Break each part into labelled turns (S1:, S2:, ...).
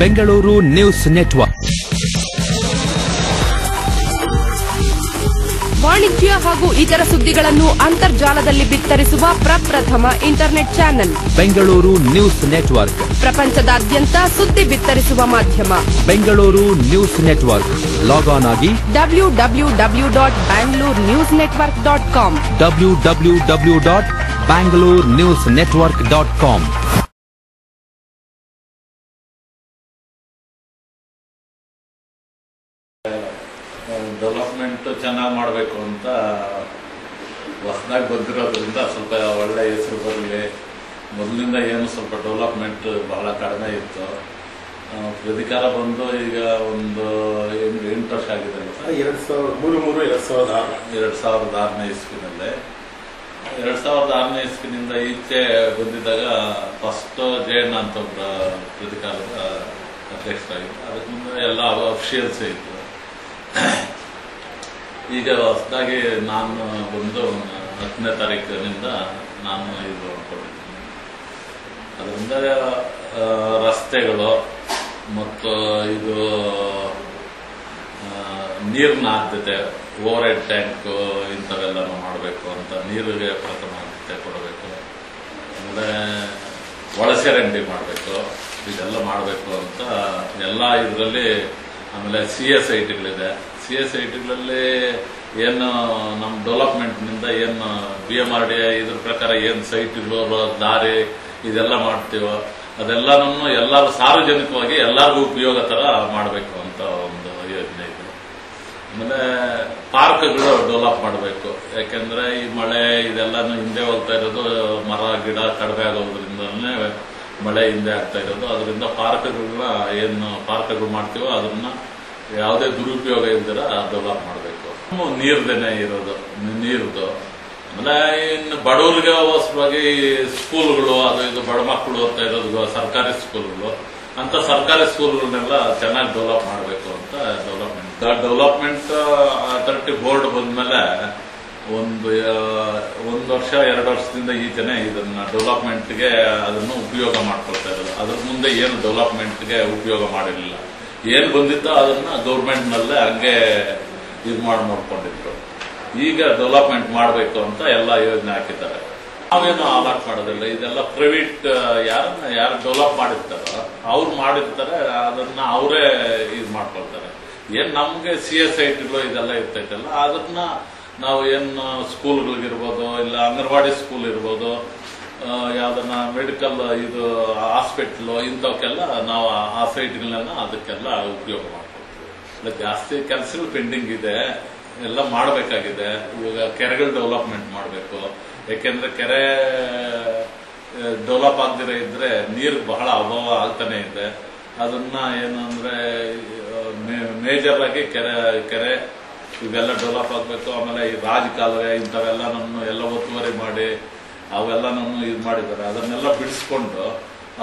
S1: Bengaluru news network.
S2: ವಾಣಿಜ್ಯ ಹಾಗೂ ಇತರ ಸುದ್ದಿಗಳನ್ನು ಅಂತರ್ಜಾಲದಲ್ಲಿ ಬಿತ್ತರಿಸುವ ಪ್ರಪ್ರಥಮ internet channel
S1: Bengaluru news network.
S2: ಪ್ರಪಂಚದಾದ್ಯಂತ ಸುದ್ದಿ ಬಿತ್ತರಿಸುವ ಮಾಧ್ಯಮ
S1: Bengaluru news network. Log on ಆಗಿ
S2: www.bangalore-newsnetwork.com
S1: www.bangalore-newsnetwork.com.
S3: ಡೆವಲಪ್ಮೆಂಟ್ ಚೆನ್ನಾಗಿ ಮಾಡಬೇಕು ಅಂತ ಹೊಸದಾಗಿ ಬಂದಿರೋದ್ರಿಂದ ಸ್ವಲ್ಪ ಒಳ್ಳೆ ಹೆಸರು ಬರಲಿ. ಮೊದಲಿಂದ ಏನು ಸ್ವಲ್ಪ ಡೆವಲಪ್ಮೆಂಟ್ ಬಹಳ ಕಡಿಮೆ ಇತ್ತು. ಪ್ರಧಿಕಾರ ಬಂದು ಈಗ ಒಂದು 8 ವರ್ಷ ಆಗಿದೆ. 2006ನೇ ಇಸ್ವಿನಲ್ಲಿ 2006ನೇ ಇಸ್ವಿನಿಂದ ಈಚೆ ಬಂದಿದ್ದಾಗ ಫಸ್ಟ್ ಜಯಣ್ಣ ಅಂತ ಒಬ್ಬ ಪ್ರಧಿಕಾರದ ಅಧ್ಯಕ್ಷರಾಗಿತ್ತು. ಅದಕ್ಕೆ ಮುಂದೆ ಎಲ್ಲ ಅಫಿಷಿಯಲ್ಸೇ ಇತ್ತು. ಈಗ ಹೊಸದಾಗಿ ನಾನು ಬಂದು 10ನೇ ತಾರೀಕಿನಿಂದ ನಾನು ಇದು ಕೊಟ್ಟಿದ್ದೀನಿ. ಅದರಿಂದ ರಸ್ತೆಗಳು ಮತ್ತು ಇದು ನೀರಿನ ಆದ್ಯತೆ, ಓವರ್ ಹೆಡ್ ಟ್ಯಾಂಕ್ ಇಂಥವೆಲ್ಲ ಮಾಡಬೇಕು ಅಂತ, ನೀರಿಗೆ ಪ್ರಥಮ ಆದ್ಯತೆ ಕೊಡಬೇಕು. ಆಮೇಲೆ ಒಳಚರಂಡಿ ಮಾಡಬೇಕು, ಇದೆಲ್ಲ ಮಾಡಬೇಕು ಅಂತ ಎಲ್ಲ ಇದರಲ್ಲಿ. ಆಮೇಲೆ CSITಗಳಿದೆ. CSITಗಳಲ್ಲಿ ಏನು ನಮ್ಮ ಡೆವಲಪ್ಮೆಂಟ್ನಿಂದ ಏನು BMRD ಇದ್ರ ಪ್ರಕಾರ ಏನು ಸೈಟ್ಗಳು, ದಾರಿ ಇದೆಲ್ಲ ಮಾಡ್ತೀವೋ ಅದೆಲ್ಲನೂ ಎಲ್ಲರೂ ಸಾರ್ವಜನಿಕವಾಗಿ ಎಲ್ಲರಿಗೂ ಉಪಯೋಗ ಥರ ಮಾಡಬೇಕು ಅಂತ ಒಂದು ಯೋಜನೆ ಇದೆ. ಆಮೇಲೆ ಪಾರ್ಕ್ಗಳು ಡೆವಲಪ್ ಮಾಡಬೇಕು. ಯಾಕೆಂದ್ರೆ ಈ ಮಳೆ ಇದೆಲ್ಲಾನು ಹಿಂದೆ ಹೋಗ್ತಾ ಇರೋದು, ಮರ ಗಿಡ ಕಡಿಮೆ ಆಗೋದ್ರಿಂದನೇ ಮಳೆ ಹಿಂದೆ ಆಗ್ತಾ ಇರೋದು. ಅದರಿಂದ ಪಾರ್ಕ್ಗಳನ್ನ ಏನು ಪಾರ್ಕ್ಗಳು ಮಾಡ್ತೀವೋ ಅದನ್ನ ಯಾವುದೇ ದುರುಪಯೋಗ ಇಲ್ದಿರ ಡೆವಲಪ್ ಮಾಡಬೇಕು. ನೀರ್ದೇನೆ ಇರೋದು ನೀರ್ದು. ಆಮೇಲೆ ಇನ್ನು ಬಡವರಿಗೆ ಅವಶ್ಯವಾಗಿ ಸ್ಕೂಲ್ಗಳು, ಅದು ಇದು ಬಡ ಮಕ್ಕಳು ಓದ್ತಾ ಇರೋದು ಸರ್ಕಾರಿ ಸ್ಕೂಲ್ಗಳು, ಅಂತ ಸರ್ಕಾರಿ ಸ್ಕೂಲ್ಗಳನ್ನೆಲ್ಲ ಚೆನ್ನಾಗಿ ಡೆವಲಪ್ ಮಾಡಬೇಕು ಅಂತ ಡೆವಲಪ್ಮೆಂಟ್ ಅಥಾರಿಟಿ ಬೋರ್ಡ್ ಬಂದ್ಮೇಲೆ ಒಂದು ವರ್ಷ 2 ವರ್ಷದಿಂದ ಈಚೆನೆ ಇದನ್ನ ಡೆವಲಪ್ಮೆಂಟ್ಗೆ ಅದನ್ನು ಉಪಯೋಗ ಮಾಡ್ಕೊಳ್ತಾ ಇರೋದು. ಅದ್ರ ಮುಂದೆ ಏನು ಡೆವಲಪ್ಮೆಂಟ್ಗೆ ಉಪಯೋಗ ಮಾಡಿರಲಿಲ್ಲ. ಏನು ಬಂದಿದ್ದೋ ಅದನ್ನ ಗೌರ್ಮೆಂಟ್ ನಲ್ಲೇ ಹಂಗೆ ಇದು ನೋಡ್ಕೊಂಡಿದ್ರು. ಈಗ ಡೆವಲಪ್ಮೆಂಟ್ ಮಾಡಬೇಕು ಅಂತ ಎಲ್ಲ ಯೋಜನೆ ಹಾಕಿದ್ದಾರೆ. ನಾವೇನು ಅಲಾಟ್ ಮಾಡೋದಿಲ್ಲ. ಇದೆಲ್ಲ ಪ್ರೈವೇಟ್ ಯಾರು ಡೆವಲಪ್ ಮಾಡಿರ್ತಾರೋ ಅವ್ರು ಮಾಡಿರ್ತಾರೆ, ಅದನ್ನ ಅವರೇ ಇದು ಮಾಡ್ಕೊಳ್ತಾರೆ. ಏನ್ ನಮ್ಗೆ CSITಗಳು ಇದೆಲ್ಲ ಇರ್ತೈತಲ್ಲ, ಅದನ್ನ ನಾವು ಏನು ಸ್ಕೂಲ್ಗಳಿಗಿರ್ಬೋದು, ಇಲ್ಲ ಅಂಗನವಾಡಿ ಸ್ಕೂಲ್ ಇರ್ಬೋದು, ಯಾವ್ದನ್ನ ಮೆಡಿಕಲ್ ಇದು ಹಾಸ್ಪಿಟಲ್, ಇಂಥವಕ್ಕೆಲ್ಲ ನಾವು ಆ ಸೈಟ್ಗಳನ್ನ ಅದಕ್ಕೆಲ್ಲ ಉಪಯೋಗ ಮಾಡ್ಕೊಳ್ತೀವಿ. ಜಾಸ್ತಿ ಕೆಲಸಗಳು ಪೆಂಡಿಂಗ್ ಇದೆ, ಎಲ್ಲ ಮಾಡಬೇಕಾಗಿದೆ. ಇವಾಗ ಕೆರೆಗಳು ಡೆವಲಪ್ಮೆಂಟ್ ಮಾಡಬೇಕು. ಯಾಕೆಂದ್ರೆ ಕೆರೆ ಡೆವಲಪ್ ಆಗದಿರ ಇದ್ರೆ ನೀರು ಬಹಳ ಅಭಾವ ಆಗ್ತಾನೆ ಇದೆ. ಅದನ್ನ ಏನಂದ್ರೆ ಮೇಜರ್ ಆಗಿ ಕೆರೆ ಇವೆಲ್ಲ ಡೆವಲಪ್ ಆಗಬೇಕು. ಆಮೇಲೆ ಈ ರಾಜಕಾಲುವೆ ಇಂಥವೆಲ್ಲನನ್ನು ಎಲ್ಲ ಒತ್ತುವರಿ ಮಾಡಿ ಅವೆಲ್ಲನೂ ಇದು ಮಾಡಿದ್ದಾರೆ. ಅದನ್ನೆಲ್ಲ ಬಿಡಿಸ್ಕೊಂಡು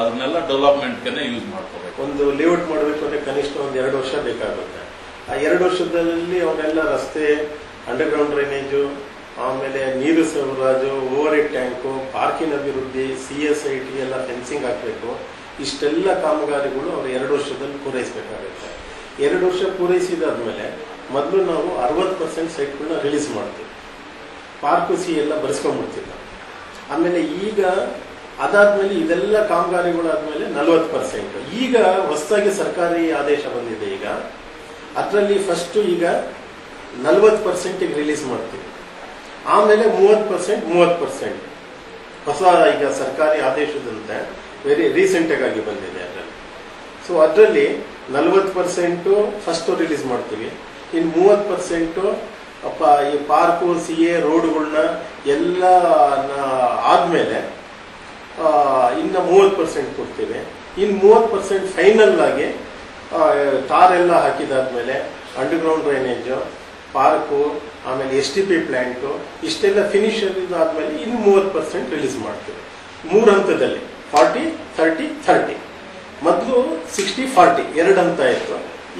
S3: ಅದನ್ನೆಲ್ಲ ಡೆವಲಪ್ಮೆಂಟ್ಗೆ ಯೂಸ್ ಮಾಡ್ಕೋಬೇಕು.
S4: ಒಂದು ಲೇಔಟ್ ಮಾಡಬೇಕು ಅಂದ್ರೆ ಕನಿಷ್ಠ 1-2 ವರ್ಷ ಬೇಕಾಗುತ್ತೆ. ಆ 2 ವರ್ಷದಲ್ಲಿ ಅವನ್ನೆಲ್ಲ ರಸ್ತೆ, ಅಂಡರ್ಗ್ರೌಂಡ್ ಡ್ರೈನೇಜು, ಆಮೇಲೆ ನೀರು ಸರಬರಾಜು, ಓವರ್ ಹೆಡ್ ಟ್ಯಾಂಕು, ಪಾರ್ಕಿನ ಅಭಿವೃದ್ಧಿ, CSIT ಎಲ್ಲ ಫೆನ್ಸಿಂಗ್ ಹಾಕಬೇಕು. ಇಷ್ಟೆಲ್ಲ ಕಾಮಗಾರಿಗಳು ಅವರು 2 ವರ್ಷದಲ್ಲಿ ಪೂರೈಸಬೇಕಾಗುತ್ತೆ. 2 ವರ್ಷ ಪೂರೈಸಿದಾದ್ಮೇಲೆ ಮೊದಲು ನಾವು 60% ಸೈಟ್ಗಳನ್ನ ರಿಲೀಸ್ ಮಾಡ್ತೀವಿ. ಪಾರ್ಕು ಎಲ್ಲ ಬರ್ಸ್ಕೊಂಡ್ಬಿಡ್ತೀವಿ. ಆಮೇಲೆ ಈಗ ಅದಾದ್ಮೇಲೆ ಇದೆಲ್ಲ ಕಾಮಗಾರಿಗಳಾದ್ಮೇಲೆ 40%. ಈಗ ಹೊಸದಾಗಿ ಸರ್ಕಾರಿ ಆದೇಶ ಬಂದಿದೆ. ಈಗ ಅದರಲ್ಲಿ ಫಸ್ಟ್ ಈಗ 40% ರಿಲೀಸ್ ಮಾಡ್ತೀವಿ. ಆಮೇಲೆ 30% ಹೊಸ ಈಗ ಸರ್ಕಾರಿ ಆದೇಶದಂತೆ ವೆರಿ ರೀಸೆಂಟ್ ಆಗಿ ಬಂದಿದೆ ಅದರಲ್ಲಿ. ಸೊ ಅದರಲ್ಲಿ 40% ಫಸ್ಟ್ ರಿಲೀಸ್ ಮಾಡ್ತೀವಿ. ಇನ್ನು 30% ಈ ಪಾರ್ಕು, CA ರೋಡ್ಗಳನ್ನ ಎಲ್ಲ ಆದ್ಮೇಲೆ ಇನ್ನು 30% ಕೊಡ್ತೀವಿ. ಇನ್ನು 30% ಫೈನಲ್ ಆಗಿ ಟಾರ್ ಎಲ್ಲ ಹಾಕಿದಾದ್ಮೇಲೆ ಅಂಡರ್ಗ್ರೌಂಡ್ ಡ್ರೈನೇಜು, ಪಾರ್ಕು, ಆಮೇಲೆ STP ಪ್ಲಾಂಟು ಇಷ್ಟೆಲ್ಲ ಫಿನಿಶ್ ಆದ್ಮೇಲೆ ಇನ್ನು 30% ರಿಲೀಸ್ ಮಾಡ್ತೀವಿ. 3 ಹಂತದಲ್ಲಿ 40-30-30. ಮೊದಲು 60-40 2 ಹಂತ ಇತ್ತು.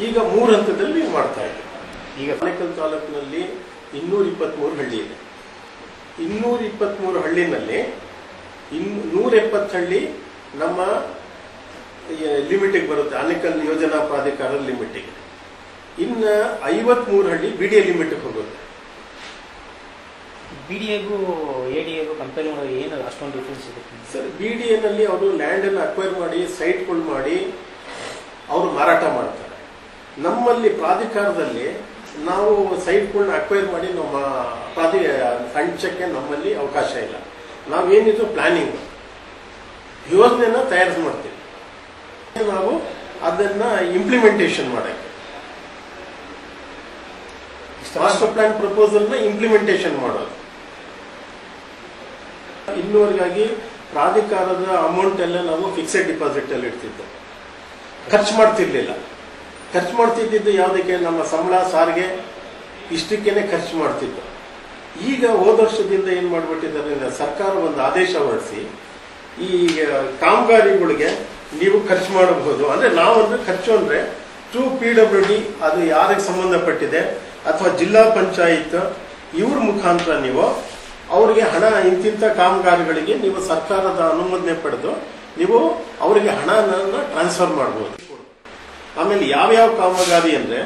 S4: ಈಗ 3 ಹಂತದಲ್ಲಿ ಮಾಡ್ತಾ ಇದ್ದೀವಿ. ಈಗ ಆನೇಕಲ್ ತಾಲೂಕಿನಲ್ಲಿ 223 ಹಳ್ಳಿ ಇದೆ. 223 ಹಳ್ಳಿನಲ್ಲಿ 170 ಹಳ್ಳಿ ನಮ್ಮ ಲಿಮಿಟಿಗೆ ಬರುತ್ತೆ, ಆನೇಕಲ್ ಯೋಜನಾ ಪ್ರಾಧಿಕಾರ ಲಿಮಿಟಿಗೆ. ಇನ್ನ 53 ಹಳ್ಳಿ ಬಿಡಿಎ ಲಿಮಿಟ್ ಹೋಗುತ್ತೆ.
S5: ಬಿಡಿಎಗೂ ಎಡಿಎಗೂ ಕಂಪೇರ್ ಮಾಡೋದು ಏನು ಅಷ್ಟೊಂದು ಡಿಫ್ರೆನ್ಸ್ ಇದೆ
S4: ಸರ್? ಬಿಡಿಎನಲ್ಲಿ ಅವರು ಲ್ಯಾಂಡ್ ಅನ್ನು ಅಕ್ವೈರ್ ಮಾಡಿ ಸೈಟ್ಗಳು ಮಾಡಿ ಅವರು ಮಾರಾಟ ಮಾಡ್ತಾರೆ. ನಮ್ಮಲ್ಲಿ ಪ್ರಾಧಿಕಾರದಲ್ಲಿ ನಾವು ಸೈಟ್ಗಳನ್ನ ಅಕ್ವೈರ್ ಮಾಡಿ ನಮ್ಮ ಹಂಚಕ್ಕೆ ನಮ್ಮಲ್ಲಿ ಅವಕಾಶ ಇಲ್ಲ. ನಾವೇನಿದ್ರು ಪ್ಲಾನಿಂಗ್ ಯೋಜನೆನ ತಯಾರು ಮಾಡ್ತೀವಿ, ನಾವು ಅದನ್ನ ಇಂಪ್ಲಿಮೆಂಟೇಷನ್ ಮಾಡಕ್ಕೆ ಮಾಸ್ಟರ್ ಪ್ಲಾನ್ ಪ್ರಪೋಸಲ್ ನ ಇಂಪ್ಲಿಮೆಂಟೇಷನ್ ಮಾಡೋದು. ಇನ್ನೂವರೆಗಾಗಿ ಪ್ರಾಧಿಕಾರದ ಅಮೌಂಟ್ ಎಲ್ಲ ನಾವು ಫಿಕ್ಸೆಡ್ ಡಿಪಾಸಿಟ್ ಅಲ್ಲಿ ಇಡ್ತಿದ್ದೆವು, ಖರ್ಚು ಮಾಡ್ತಿರ್ಲಿಲ್ಲ. ಖರ್ಚು ಮಾಡ್ತಿದ್ದು ಯಾವುದಕ್ಕೆ? ನಮ್ಮ ಸಂಬಳ ಸಾರಿಗೆ ಇಷ್ಟಕ್ಕೇನೆ ಖರ್ಚು ಮಾಡ್ತಿದ್ದು. ಈಗ ಹೋದ ವರ್ಷದಿಂದ ಏನ್ ಮಾಡ್ಬಿಟ್ಟಿದ್ದಾರೆ, ಸರ್ಕಾರ ಒಂದು ಆದೇಶ ಹೊರಡಿಸಿ ಈ ಕಾಮಗಾರಿಗಳಿಗೆ ನೀವು ಖರ್ಚು ಮಾಡಬಹುದು. ಅಂದ್ರೆ ನಾವಂದ್ರೆ ಖರ್ಚು ಅಂದ್ರೆ ಥ್ರೂ PWD ಅದು ಯಾರಿಗೆ ಸಂಬಂಧಪಟ್ಟಿದೆ ಅಥವಾ ಜಿಲ್ಲಾ ಪಂಚಾಯತ್ ಇವ್ರ ಮುಖಾಂತರ ನೀವು ಅವರಿಗೆ ಹಣ ಇಂತಿಂತ ಕಾಮಗಾರಿಗಳಿಗೆ ನೀವು ಸರ್ಕಾರದ ಅನುಮೋದನೆ ಪಡೆದು ನೀವು ಅವರಿಗೆ ಹಣನ ಟ್ರಾನ್ಸ್ಫರ್ ಮಾಡಬಹುದು. ಆಮೇಲೆ ಯಾವ್ಯಾವ ಕಾಮಗಾರಿ ಅಂದ್ರೆ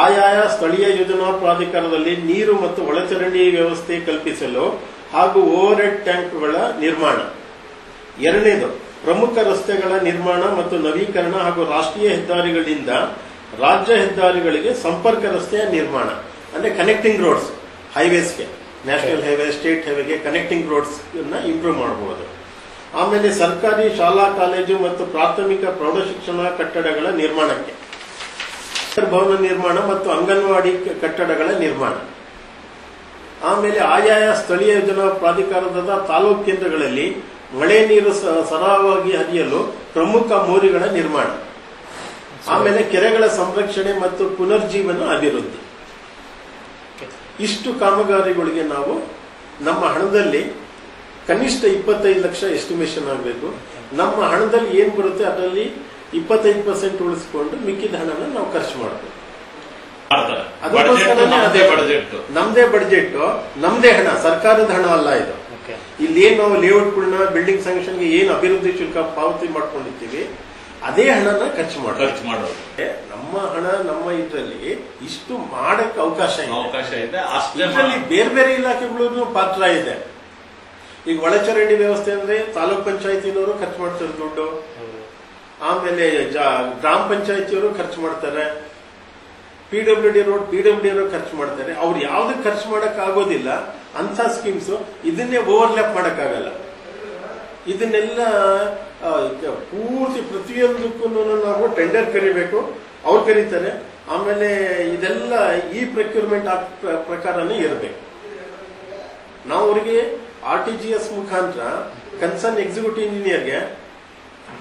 S4: ಆಯಾಯ ಸ್ಥಳೀಯ ಯೋಜನಾ ಪ್ರಾಧಿಕಾರದಲ್ಲಿ ನೀರು ಮತ್ತು ಒಳಚರಂಡಿ ವ್ಯವಸ್ಥೆ ಕಲ್ಪಿಸಲು ಹಾಗೂ ಓವರ್ ಹೆಡ್ ಟ್ಯಾಂಕ್ಗಳ ನಿರ್ಮಾಣ. ಎರಡನೇದು ಪ್ರಮುಖ ರಸ್ತೆಗಳ ನಿರ್ಮಾಣ ಮತ್ತು ನವೀಕರಣ ಹಾಗೂ ರಾಷ್ಟ್ರೀಯ ಹೆದ್ದಾರಿಗಳಿಂದ ರಾಜ್ಯ ಹೆದ್ದಾರಿಗಳಿಗೆ ಸಂಪರ್ಕ ರಸ್ತೆಯ ನಿರ್ಮಾಣ. ಅಂದ್ರೆ ಕನೆಕ್ಟಿಂಗ್ ರೋಡ್ಸ್, ಹೈವೇಸ್ಗೆ, ನ್ಯಾಷನಲ್ ಹೈವೇ, ಸ್ಟೇಟ್ ಹೈವೇಗೆ ಕನೆಕ್ಟಿಂಗ್ ರೋಡ್ಸ್ ಇಂಪ್ರೂವ್ ಮಾಡಬಹುದು. ಆಮೇಲೆ ಸರ್ಕಾರಿ ಶಾಲಾ ಕಾಲೇಜು ಮತ್ತು ಪ್ರಾಥಮಿಕ ಪ್ರೌಢಶಿಕ್ಷಣ ಕಟ್ಟಡಗಳ ನಿರ್ಮಾಣಕ್ಕೆ, ಭವನ ನಿರ್ಮಾಣ ಮತ್ತು ಅಂಗನವಾಡಿ ಕಟ್ಟಡಗಳ ನಿರ್ಮಾಣ. ಆಮೇಲೆ ಆಯಾಯ ಸ್ಥಳೀಯ ಯೋಜನಾ ಪ್ರಾಧಿಕಾರದ ತಾಲೂಕು ಕೇಂದ್ರಗಳಲ್ಲಿ ಮಳೆ ನೀರು ಸರಾಗವಾಗಿ ಹರಿಯಲು ಪ್ರಮುಖ ಮೋರಿಗಳ ನಿರ್ಮಾಣ. ಆಮೇಲೆ ಕೆರೆಗಳ ಸಂರಕ್ಷಣೆ ಮತ್ತು ಪುನರ್ಜೀವನ ಅಭಿವೃದ್ಧಿ. ಇಷ್ಟು ಕಾಮಗಾರಿಗಳಿಗೆ ನಾವು ನಮ್ಮ ಹಣದಲ್ಲಿ ಕನಿಷ್ಠ 25 ಲಕ್ಷ ಎಸ್ಟಿಮೇಷನ್ ಆಗಬೇಕು. ನಮ್ಮ ಹಣದಲ್ಲಿ ಏನ್ ಬರುತ್ತೆ ಅದರಲ್ಲಿ 25% ಉಳಿಸಿಕೊಂಡು ಮಿಕ್ಕಿದ ಹಣನ ನಾವು ಖರ್ಚು ಮಾಡಬೇಕು. ನಮ್ದೇ ಬಡ್ಜೆಟ್, ನಮ್ದೇ ಹಣ, ಸರ್ಕಾರದ ಹಣ ಅಲ್ಲ ಇದು. ಇಲ್ಲೇನು ನಾವು ಲೇಔಟ್ಗಳನ್ನ ಬಿಲ್ಡಿಂಗ್ ಸ್ಯಾಂಕ್ಷನ್ಗೆ ಏನು ಅಭಿವೃದ್ಧಿ ಶುಲ್ಕ ಪಾವತಿ ಮಾಡ್ಕೊಂಡಿರ್ತೀವಿ ಅದೇ ಹಣನ ಖರ್ಚು ಮಾಡೋದು. ನಮ್ಮ ಹಣ ನಮ್ಮ ಇದರಲ್ಲಿ ಇಷ್ಟು ಮಾಡಕ್ಕೆ ಅವಕಾಶ ಇದೆ. ಇದರಲ್ಲಿ ಬೇರೆ ಬೇರೆ ಇಲಾಖೆಗಳು ಪಾತ್ರ ಇದೆ. ಈಗ ಒಳಚರಂಡಿ ವ್ಯವಸ್ಥೆ ಅಂದ್ರೆ ತಾಲೂಕ್ ಪಂಚಾಯತಿನವರು ಖರ್ಚು ಮಾಡ್ತಾರೆ ದುಡ್ಡು, ಆಮೇಲೆ ಗ್ರಾಮ ಪಂಚಾಯತಿಯವರು ಖರ್ಚು ಮಾಡ್ತಾರೆ, PWD ರೋಡ್ PWD ಅವರು ಖರ್ಚು ಮಾಡ್ತಾರೆ. ಅವ್ರು ಯಾವ್ದಕ್ಕೆ ಖರ್ಚು ಮಾಡಕ್ ಆಗೋದಿಲ್ಲ ಅಂತ ಸ್ಕೀಮ್ಸ್ ಇದನ್ನೇ ಓವರ್ಲ್ಯಾಪ್ ಮಾಡಕ್ಕಾಗಲ್ಲ. ಇದನ್ನೆಲ್ಲ ಪೂರ್ತಿ ಪ್ರತಿಯೊಂದಕ್ಕೂ ನಾವು ಟೆಂಡರ್ ಕರಿಬೇಕು, ಅವ್ರು ಕರೀತಾರೆ. ಆಮೇಲೆ ಇದೆಲ್ಲ ಈ ಪ್ರೊಕ್ಯೂರ್ಮೆಂಟ್ ಪ್ರಕಾರನೇ ಇರಬೇಕು. ನಾವು ಅವರಿಗೆ RTGS ಮುಖಾಂತರ ಕನ್ಸರ್ನ್ ಎಕ್ಸಿಕ್ಯೂಟಿವ್ ಇಂಜಿನಿಯರ್ಗೆ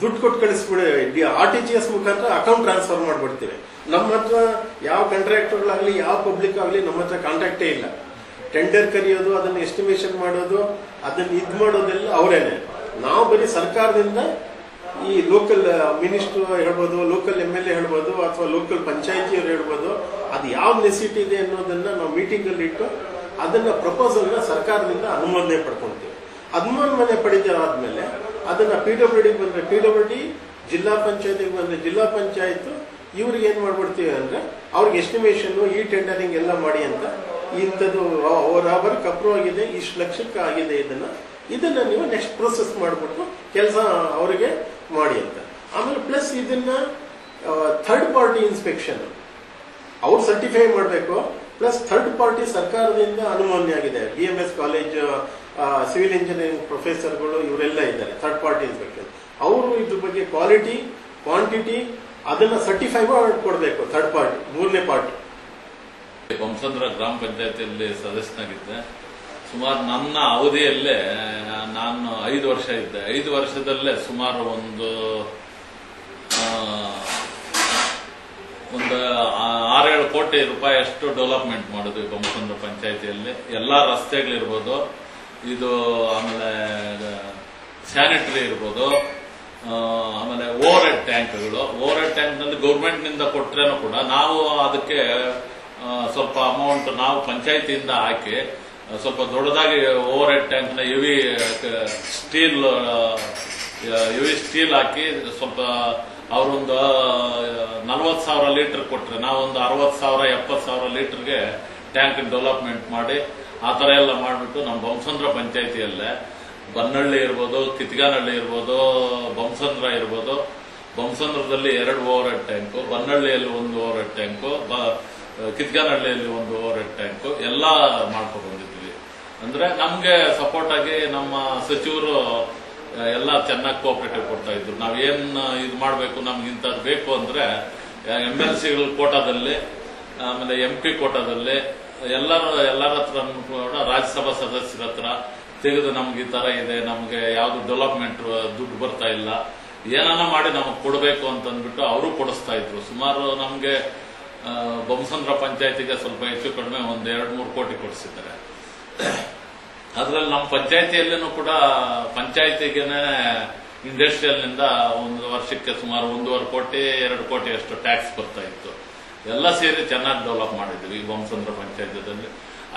S4: ದುಡ್ಡು ಕೊಟ್ಟು ಕಳಿಸ್ಬಿಡಿ, RTGS ಮುಖಾಂತರ ಅಕೌಂಟ್ ಟ್ರಾನ್ಸ್ಫರ್ ಮಾಡ್ಬಿಡ್ತೀವಿ. ನಮ್ಮ ಹತ್ರ ಯಾವ ಕಾಂಟ್ರಾಕ್ಟರ್ಗಳಾಗ್ಲಿ ಯಾವ ಪಬ್ಲಿಕ್ ಆಗಲಿ ನಮ್ಮ ಹತ್ರ ಕಾಂಟ್ಯಾಕ್ಟೇ ಇಲ್ಲ. ಟೆಂಡರ್ ಕರೆಯೋದು, ಅದನ್ನ ಎಸ್ಟಿಮೇಷನ್ ಮಾಡೋದು, ಅದನ್ನ ಮಾಡೋದೆಲ್ಲ ಅವರೇನೆ. ನಾವು ಬರೀ ಸರ್ಕಾರದಿಂದ ಈ ಲೋಕಲ್ ಮಿನಿಸ್ಟರ್ ಹೇಳ್ಬೋದು, ಲೋಕಲ್ MLA ಹೇಳ್ಬೋದು, ಅಥವಾ ಲೋಕಲ್ ಪಂಚಾಯತಿಯವರು ಹೇಳ್ಬೋದು, ಅದು ಯಾವ ನೆಸಿಟಿ ಇದೆ ಅನ್ನೋದನ್ನ ನಾವು ಮೀಟಿಂಗ್ ಅಲ್ಲಿ ಇಟ್ಟು ಅದನ್ನ ಪ್ರಪೋಸಲ್ನ ಸರ್ಕಾರದಿಂದ ಅನುಮೋದನೆ ಪಡ್ಕೊಂತೀವಿ. ಅನುಮೋದನೆ ಪಡೆದಾದ್ಮೇಲೆ ಅದನ್ನ PWD ಬಂದ್ರೆ PWD, ಜಿಲ್ಲಾ ಪಂಚಾಯತಿಗೆ ಬಂದ್ರೆ ಜಿಲ್ಲಾ ಪಂಚಾಯತ್, ಇವ್ರಿಗೆ ಏನ್ ಮಾಡ್ಬಿಡ್ತೀವಿ ಅಂದ್ರೆ ಅವ್ರಿಗೆ ಎಸ್ಟಿಮೇಷನ್, ಈ ಟೆಂಡರಿಂಗ್ ಎಲ್ಲ ಮಾಡಿ ಅಂತ, ಇಂಥದ್ದು ವರ್ಕ್ ಅಪ್ರೂವ್ ಆಗಿದೆ, ಇಷ್ಟು ಲಕ್ಷಕ್ಕೆ ಆಗಿದೆ, ಇದನ್ನ ನೀವು ನೆಕ್ಸ್ಟ್ ಪ್ರೊಸೆಸ್ ಮಾಡ್ಬಿಟ್ಟು ಕೆಲಸ ಅವರಿಗೆ ಮಾಡಿ ಅಂತ. ಆಮೇಲೆ ಪ್ಲಸ್ ಇದನ್ನ ಥರ್ಡ್ ಪಾರ್ಟಿ ಇನ್ಸ್ಪೆಕ್ಷನ್ ಅವ್ರು ಸರ್ಟಿಫೈ ಮಾಡಬೇಕು. ಪ್ಲಸ್ ಥರ್ಡ್ ಪಾರ್ಟಿ ಸರ್ಕಾರದಿಂದ ಅನುಮೋದನೆ ಆಗಿದೆ. BMS ಕಾಲೇಜ್ ಸಿವಿಲ್ ಇಂಜಿನಿಯರಿಂಗ್ ಪ್ರೊಫೆಸರ್ಗಳು ಇವರೆಲ್ಲ ಇದ್ದಾರೆ. ಥರ್ಡ್ ಪಾರ್ಟಿ ಇನ್ಸ್ಪೆಕ್ಷನ್ ಅವರು ಇದ್ರ ಬಗ್ಗೆ ಕ್ವಾಲಿಟಿ, ಕ್ವಾಂಟಿಟಿ ಅದನ್ನ ಸರ್ಟಿಫೈ ಕೊಡಬೇಕು. ಥರ್ಡ್ ಪಾರ್ಟಿ, ಮೂರನೇ ಪಾರ್ಟಿ.
S3: ಬೊಮ್ಮಸಂದ್ರ ಗ್ರಾಮ ಪಂಚಾಯತಿಯಲ್ಲಿ ಸದಸ್ಯನಾಗಿದ್ದೆ. ಸುಮಾರು ನನ್ನ ಅವಧಿಯಲ್ಲೇ ನಾನು 5 ವರ್ಷ ಇದ್ದೆ. 5 ವರ್ಷದಲ್ಲೇ ಸುಮಾರು ಒಂದು 6-7 ಕೋಟಿ ರೂಪಾಯಿ ಅಷ್ಟು ಡೆವಲಪ್ಮೆಂಟ್ ಮಾಡಿದ್ವಿ ಬೊಮ್ಮಸಂದ್ರ ಪಂಚಾಯತಿಯಲ್ಲಿ. ಎಲ್ಲಾ ರಸ್ತೆಗಳಿರ್ಬೋದು, ಇದು ಆಮೇಲೆ ಸ್ಯಾನಿಟರಿ ಇರ್ಬೋದು, ಆಮೇಲೆ ಓವರ್ ಹೆಡ್ ಟ್ಯಾಂಕ್ಗಳು. ಓವರ್ ಹೆಡ್ ಟ್ಯಾಂಕ್ ನಲ್ಲಿ ಗೌರ್ಮೆಂಟ್ ನಿಂದ ಕೊಟ್ರೇನು ಕೂಡ ನಾವು ಅದಕ್ಕೆ ಸ್ವಲ್ಪ ಅಮೌಂಟ್ ನಾವು ಪಂಚಾಯತಿಯಿಂದ ಹಾಕಿ ಸ್ವಲ್ಪ ದೊಡ್ಡದಾಗಿ ಓವರ್ ಹೆಡ್ ಟ್ಯಾಂಕ್ ನ ಹೆವಿ ಸ್ಟೀಲ್ ಹಾಕಿ ಸ್ವಲ್ಪ ಅವರೊಂದು 40,000 ಲೀಟರ್ ಕೊಟ್ರೆ ನಾವೊಂದು 60,000 70,000 ಲೀಟರ್ಗೆ ಟ್ಯಾಂಕ್ ಡೆವಲಪ್ಮೆಂಟ್ ಮಾಡಿ ಆ ತರ ಎಲ್ಲ ಮಾಡಿಬಿಟ್ಟು ನಮ್ಮ ಬೊಮ್ಮಸಂದ್ರ ಪಂಚಾಯಿತಿಯಲ್ಲೇ ಬನ್ನಹಳ್ಳಿ ಇರ್ಬೋದು, ಕಿತ್ಗಾನಹಳ್ಳಿ ಇರ್ಬೋದು, ಬೊಮ್ಮಸಂದ್ರ ಇರ್ಬೋದು. ಬೊಮ್ಮಸಂದ್ರದಲ್ಲಿ 2 ಓವರ್ ಹೆಡ್ ಟ್ಯಾಂಕು, ಬನ್ನಹಳ್ಳಿಯಲ್ಲಿ 1 ಓವರ್ ಹೆಡ್ ಟ್ಯಾಂಕು, ಕಿತ್ಗಾನಹಳ್ಳಿಯಲ್ಲಿ 1 ಓವರ್ ಹೆಡ್ ಟ್ಯಾಂಕು ಎಲ್ಲ ಮಾಡ್ಕೊಂಡು ಬಂದಿದ್ವಿ. ಅಂದ್ರೆ ನಮ್ಗೆ ಸಪೋರ್ಟ್ ಆಗಿ ನಮ್ಮ ಸಚಿವರು ಎಲ್ಲ ಚೆನ್ನಾಗಿ ಕೋಆಪರೇಟಿವ್ ಕೊಡ್ತಾ ಇದ್ರು. ನಾವೇನ್ ಇದು ಮಾಡಬೇಕು, ನಮ್ಗೆ ಇಂಥದ್ದು ಬೇಕು ಅಂದ್ರೆ MLCಗಳ ಕೋಟಾದಲ್ಲಿ, ಆಮೇಲೆ MP ಕೋಟಾದಲ್ಲಿ ಎಲ್ಲರ ಹತ್ರ ಕೂಡ ರಾಜ್ಯಸಭಾ ಸದಸ್ಯರ ಹತ್ರ ತೆಗೆದು ನಮ್ಗೆ ಈ ತರ ಇದೆ, ನಮ್ಗೆ ಯಾವ್ದು ಡೆವಲಪ್ಮೆಂಟ್ ದುಡ್ಡು ಬರ್ತಾ ಇಲ್ಲ, ಏನನ್ನ ಮಾಡಿ ನಮಗ್ ಕೊಡಬೇಕು ಅಂತಂದ್ಬಿಟ್ಟು ಅವರು ಕೊಡಿಸ್ತಾ ಇದ್ರು. ಸುಮಾರು ನಮ್ಗೆ ಬೊಮ್ಮಸಂದ್ರ ಪಂಚಾಯತಿಗೆ ಸ್ವಲ್ಪ ಹೆಚ್ಚು ಕಡಿಮೆ 1-2-3 ಕೋಟಿ ಕೊಡಿಸಿದ್ದಾರೆ. ಅದ್ರಲ್ಲಿ ನಮ್ಮ ಪಂಚಾಯತಿಯಲ್ಲೂ ಕೂಡ ಪಂಚಾಯತಿಗೆನೆ ಇಂಡಸ್ಟ್ರಿಯಲ್ ನಿಂದ ಒಂದು ವರ್ಷಕ್ಕೆ ಸುಮಾರು 1.5 ಕೋಟಿ 2 ಕೋಟಿ ಅಷ್ಟು ಟ್ಯಾಕ್ಸ್ ಬರ್ತಾ ಇತ್ತು. ಎಲ್ಲ ಸೇರಿ ಚೆನ್ನಾಗಿ ಡೆವಲಪ್ ಮಾಡಿದ್ವಿ ಈ ಬೊಮ್ಮಸಂದ್ರ ಪಂಚಾಯತದಲ್ಲಿ.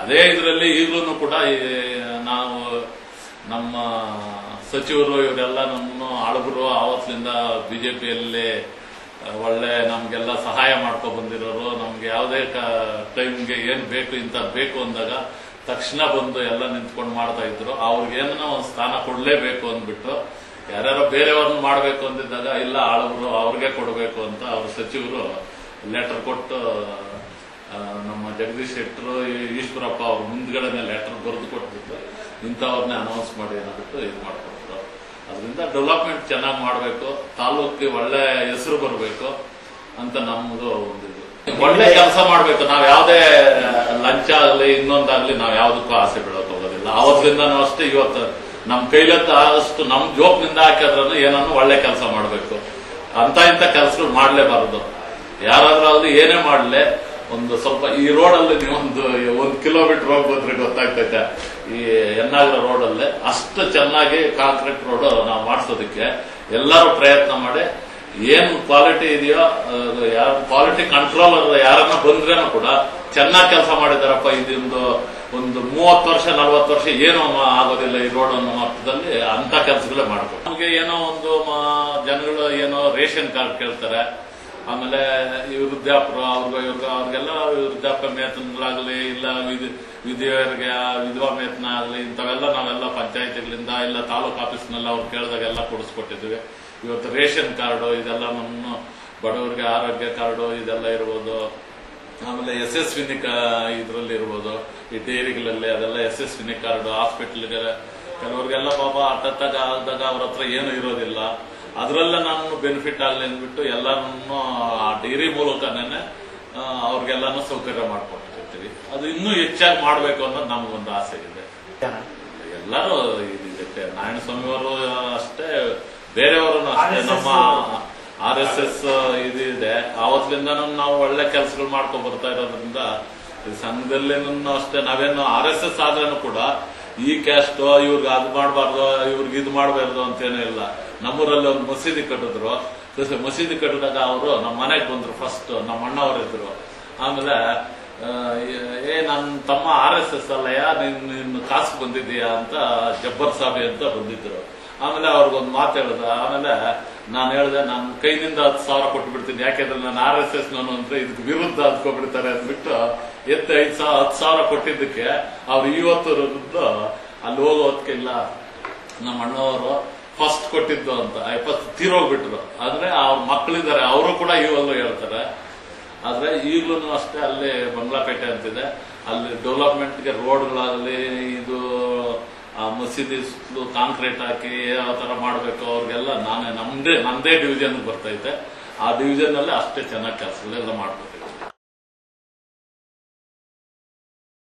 S3: ಅದೇ ಇದರಲ್ಲಿ ಈಗಲೂ ಕೂಡ ನಾವು ನಮ್ಮ ಸಚಿವರು ಇವರೆಲ್ಲ ನಮ್ಮ ಆಳುಗರು ಆವತ್ತಿನಿಂದ ಬಿಜೆಪಿಯಲ್ಲಿ ಒಳ್ಳೆ ನಮ್ಗೆಲ್ಲ ಸಹಾಯ ಮಾಡ್ಕೊ ಬಂದಿರೋರು. ನಮ್ಗೆ ಯಾವುದೇ ಟೈಮ್ಗೆ ಏನ್ ಬೇಕು ಇಂಥದ್ದು ಬೇಕು ಅಂದಾಗ ತಕ್ಷಣ ಬಂದು ಎಲ್ಲ ನಿಂತ್ಕೊಂಡು ಮಾಡ್ತಾ ಇದ್ರು. ಅವ್ರಿಗೆ ಏನನ್ನ ಒಂದು ಸ್ಥಾನ ಕೊಡ್ಲೇಬೇಕು ಅಂದ್ಬಿಟ್ಟು ಯಾರ್ಯಾರೋ ಬೇರೆಯವ್ರನ್ನ ಮಾಡ್ಬೇಕು ಅಂದಿದ್ದಾಗ ಇಲ್ಲ ಆಳುಗರು ಅವ್ರಿಗೆ ಕೊಡಬೇಕು ಅಂತ ಅವ್ರ ಸಚಿವರು ಲೆಟರ್ ಕೊಟ್ಟು ನಮ್ಮ ಜಗದೀಶ್ ಶೆಟ್ಟರು, ಈಶ್ವರಪ್ಪ ಅವ್ರ ಮುಂದ್ಗಡೆನೆ ಲೆಟರ್ ಬರೆದು ಕೊಟ್ಬಿಟ್ಟು ಇಂಥವ್ರನ್ನೇ ಅನೌನ್ಸ್ ಮಾಡಿ ಅಂದ್ಬಿಟ್ಟು ಇದು ಮಾಡ್ಕೊಟ್ರು. ಅದರಿಂದ ಡೆವಲಪ್ಮೆಂಟ್ ಚೆನ್ನಾಗಿ ಮಾಡಬೇಕು, ತಾಲೂಕಿಗೆ ಒಳ್ಳೆ ಹೆಸರು ಬರಬೇಕು ಅಂತ ನಮ್ದು ಒಂದಿದು. ಒಳ್ಳೆ ಕೆಲಸ ಮಾಡ್ಬೇಕು. ನಾವ್ ಯಾವ್ದೇ ಲಂಚ ಆಗಲಿ ಇನ್ನೊಂದಾಗ್ಲಿ ನಾವ್ ಯಾವ್ದಕ್ಕೂ ಆಸೆ ಬೀಳಕ್ ಹೋಗೋದಿಲ್ಲ. ಅವತ್ತಿಂದನೂ ಅಷ್ಟೇ ಇವತ್ತು ನಮ್ ಕೈಲತ್ತ ಆದಷ್ಟು ನಮ್ ಜೋಬ್ನಿಂದ ಹಾಕಿದ್ರೂ ಏನನ್ನು ಒಳ್ಳೆ ಕೆಲಸ ಮಾಡ್ಬೇಕು. ಅಂತ ಇಂಥ ಕೆಲಸಗಳು ಮಾಡ್ಲೇಬಾರದು. ಯಾರಾದ್ರೂ ಅಲ್ಲಿ ಏನೇ ಮಾಡ್ಲೆ ಒಂದು ಸ್ವಲ್ಪ ಈ ರೋಡಲ್ಲಿ ನೀವು 1 ಕಿಲೋಮೀಟರ್ ಹೋಗಿ ಬಂದ್ರೆ ಗೊತ್ತಾಗ್ತೈತೆ. ಈ ಎನ್ನಾಗರ ರೋಡಲ್ಲೇ ಅಷ್ಟು ಚೆನ್ನಾಗಿ ಕಾಂಕ್ರೀಟ್ ರೋಡ್ ನಾವು ಮಾಡಿಸೋದಕ್ಕೆ ಎಲ್ಲರೂ ಪ್ರಯತ್ನ ಮಾಡಿ ಏನ್ ಕ್ವಾಲಿಟಿ ಇದೆಯೋ ಯಾರು ಕ್ವಾಲಿಟಿ ಕಂಟ್ರೋಲರ್ ಯಾರನ್ನ ಬಂದ್ರೇನು ಕೂಡ ಚೆನ್ನಾಗಿ ಕೆಲಸ ಮಾಡಿದಾರಪ್ಪ. ಇದೊಂದು 30 ವರ್ಷ 40 ವರ್ಷ ಏನೋ ಆಗೋದಿಲ್ಲ ಈ ರೋಡ್ ಅನ್ನೋ ಅರ್ಥದಲ್ಲಿ ಅಂತ ಕೆಲಸಗಳೇ ಮಾಡ್ಬೇಕು. ನಮಗೆ ಏನೋ ಒಂದು ಜನಗಳು ಏನೋ ರೇಷನ್ ಕಾರ್ಡ್ ಕೇಳ್ತಾರೆ, ಆಮೇಲೆ ಈ ವೃದ್ಧಾಪ್ಯ ಅವ್ರಿಗೆಲ್ಲ ವೃದ್ಧಾಪ್ಯ ವೇತನಗಳಾಗಲಿ ಇಲ್ಲ ವಿಧವೆಯರಿಗೆ ವಿಧವಾ ವೇತನ ಆಗಲಿ ಇಂಥವೆಲ್ಲ ನಾವೆಲ್ಲ ಪಂಚಾಯತಿಗಳಿಂದ ಇಲ್ಲ ತಾಲೂಕು ಆಫೀಸ್ನೆಲ್ಲ ಅವ್ರು ಕೇಳಿದಾಗೆಲ್ಲ ಕೊಡಿಸ್ಕೊಟ್ಟಿದ್ವಿ. ಇವತ್ತು ರೇಷನ್ ಕಾರ್ಡು ಇದೆಲ್ಲ ನಮ್ಮ ಬಡವರಿಗೆ ಆರೋಗ್ಯ ಕಾರ್ಡು ಇದೆಲ್ಲ ಇರ್ಬೋದು. ಆಮೇಲೆ ಯಶಸ್ವಿನಿ ಇದರಲ್ಲಿ ಇರ್ಬೋದು, ಈ ಡೈರಿಗಳಲ್ಲಿ ಅದೆಲ್ಲ ಯಶಸ್ವಿನಿ ಕಾರ್ಡು. ಹಾಸ್ಪಿಟಲ್ಗೆ ಕೆಲವ್ರಿಗೆಲ್ಲ ಪಾಪ ಹಠಾತ್ತಾಗ ಆದಾಗ ಅವ್ರ ಹತ್ರ ಏನು ಇರೋದಿಲ್ಲ, ಅದರಲ್ಲ ನಾನು ಬೆನಿಫಿಟ್ ಆಗಲಿ ಅಂದ್ಬಿಟ್ಟು ಎಲ್ಲರನ್ನು ಆ ಡೈರಿ ಮೂಲಕನೇ ಅವ್ರಿಗೆಲ್ಲಾನು ಸೌಕರ್ಯ ಮಾಡ್ಕೊಟ್ಟಿರ್ತೀವಿ. ಅದು ಇನ್ನೂ ಹೆಚ್ಚಾಗಿ ಮಾಡ್ಬೇಕು ಅನ್ನೋದು ನಮ್ಗೊಂದು ಆಸೆ ಇದೆ. ಎಲ್ಲರೂ ಇದಕ್ಕೆ ನಾರಾಯಣಸ್ವಾಮಿ ಅವರು ಅಷ್ಟೇ, ಬೇರೆಯವರು ಅಷ್ಟೇ. ನಮ್ಮ RSS ಇದಿದೆ, ಆವತ್ತಿಂದ ನಾವು ಒಳ್ಳೆ ಕೆಲಸಗಳು ಮಾಡ್ಕೊಂಡ್ ಬರ್ತಾ ಇರೋದ್ರಿಂದ ಸಂಘದಲ್ಲೇನು ಅಷ್ಟೇ. ನಾವೇನು RSS ಆದ್ರೇನು ಕೂಡ ಈ ಕ್ಯಾಸ್ಟ್ ಇವ್ರಿಗೆ ಅದು ಮಾಡಬಾರ್ದು ಇವ್ರಿಗೆ ಇದು ಮಾಡಬಾರ್ದು ಅಂತೇನೂ ಇಲ್ಲ. ನಮ್ಮೂರಲ್ಲಿ ಒಂದು ಮಸೀದಿ ಕಟ್ಟಿದ್ರು. ಮಸೀದಿ ಕಟ್ಟಿದಾಗ ಅವರು ನಮ್ಮ ಮನೆಗೆ ಬಂದ್ರು. ಫಸ್ಟ್ ನಮ್ಮ ಅಣ್ಣವರಿದ್ರು. ಆಮೇಲೆ ನನ್ನ ತಮ್ಮ RSS ಅಲ್ಲಯ್ಯ ನೀನ್ ಕಾಸು ಬಂದಿದ್ದೀಯಾ ಅಂತ ಜಬ್ಬರ್ ಸಾಬಿ ಅಂತ ಬಂದಿದ್ರು. ಆಮೇಲೆ ಅವ್ರಿಗೊಂದು ಮಾತು ಹೇಳ್ದ. ಆಮೇಲೆ ನಾನು ಹೇಳ್ದೆ ನನ್ನ ಕೈನಿಂದ 10,000 ಕೊಟ್ಟು ಬಿಡ್ತೀನಿ, ಯಾಕೆಂದ್ರೆ ನಾನು RSS ನಾನು ಅಂದ್ರೆ ಇದಕ್ಕೆ ವಿರುದ್ಧ ಅಂದ್ಕೊಂಡ್ಬಿಡ್ತಾರೆ ಅಂದ್ಬಿಟ್ಟು 10,000 ಕೊಟ್ಟಿದ್ದಕ್ಕೆ ಅವ್ರು ಇವತ್ತು ಅಲ್ಲಿ ಹೋಗೋದಕ್ಕೆ ಇಲ್ಲ ನಮ್ಮ ಅಣ್ಣವರು ಫಸ್ಟ್ ಕೊಟ್ಟಿದ್ದು ಅಂತ ತೀರೋಗ್ಬಿಟ್ರು. ಆದ್ರೆ ಅವ್ರ ಮಕ್ಕಳಿದ್ದಾರೆ, ಅವರು ಕೂಡ ಇವೆಲ್ಲೂ ಹೇಳ್ತಾರೆ. ಆದ್ರೆ ಈಗಲೂ ಅಷ್ಟೇ ಅಲ್ಲಿ ಬಂಗ್ಲಾಪೇಟೆ ಅಂತಿದೆ, ಅಲ್ಲಿ ಡೆವಲಪ್ಮೆಂಟ್ಗೆ ರೋಡ್ಗಳಾಗಲಿ ಇದು ಮಸೀದಿ ಸುತ್ತಲೂ ಕಾಂಕ್ರೀಟ್ ಹಾಕಿ ಯಾವ ತರ ಮಾಡಬೇಕು ಅವ್ರಿಗೆಲ್ಲ ನಂದೇ ಡಿವಿಷನ್ ಬರ್ತೈತೆ. ಆ ಡಿವಿಷನ್ ಅಲ್ಲಿ ಅಷ್ಟೇ ಚೆನ್ನಾಗಿ ಕೆಲಸಗಳೆಲ್ಲ ಮಾಡ್ಕೊತೀವಿ.